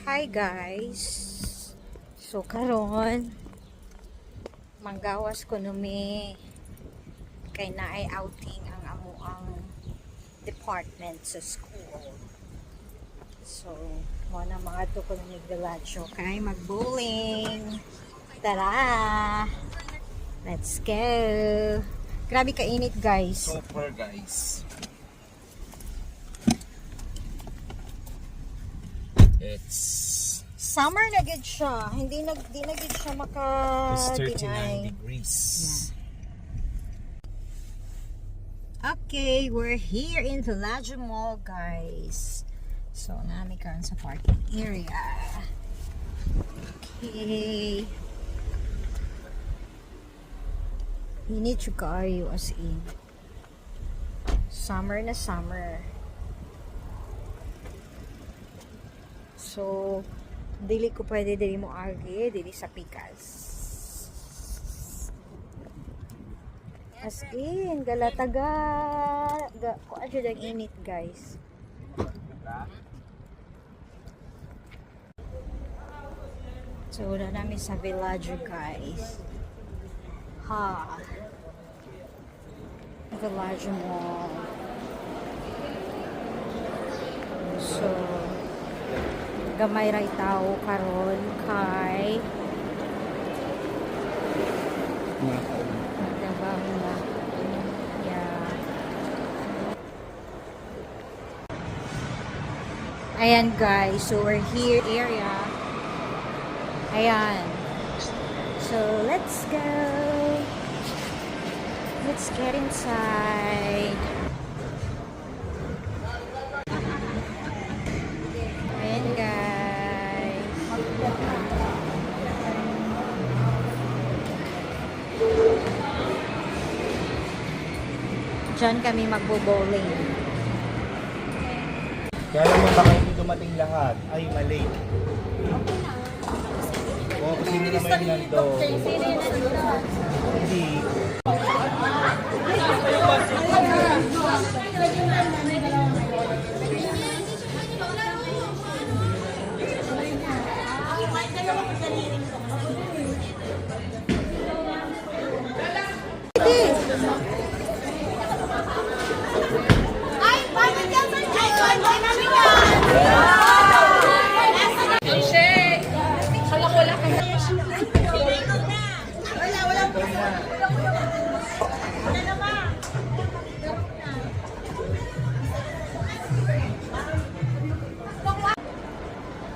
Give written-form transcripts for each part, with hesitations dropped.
Hi guys. So karon manggawas ko numi kay naay outing ang amuang department sa school. So mo na mga to ko numi galadyo kay mag-bowling. Tara. Let's go. Grabe kainit guys. Super guys. It's Summer na gid siya. Hindi na gid siya it's 39 maka-deny. degrees. Okay, we're here in Villaggio Mall, guys. So, nami karon sa parking area. Okay. Init siya kaayo as in. Summer na summer. So, dili ko pwede dili mo agi, dili sa pikas. As in, galataga, kung ano ang init guys. So, wala namin sa Villaggio guys. Ha. Villaggio Mall. So, gamay ray tao karon kay nagdabang na. Yeah. Ayan guys, so we're here area. Ayan. So let's go. Let's get inside. Ayan guys. Diyan kami magbo-bowling. Kaya naman baka hindi dumating lahat. Ay, mali. Oo, kasi hindi naman yung nandun. Hindi.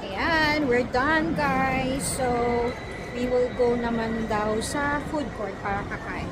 Ayan, we're done guys. So, we will go naman daw sa food court para kakain.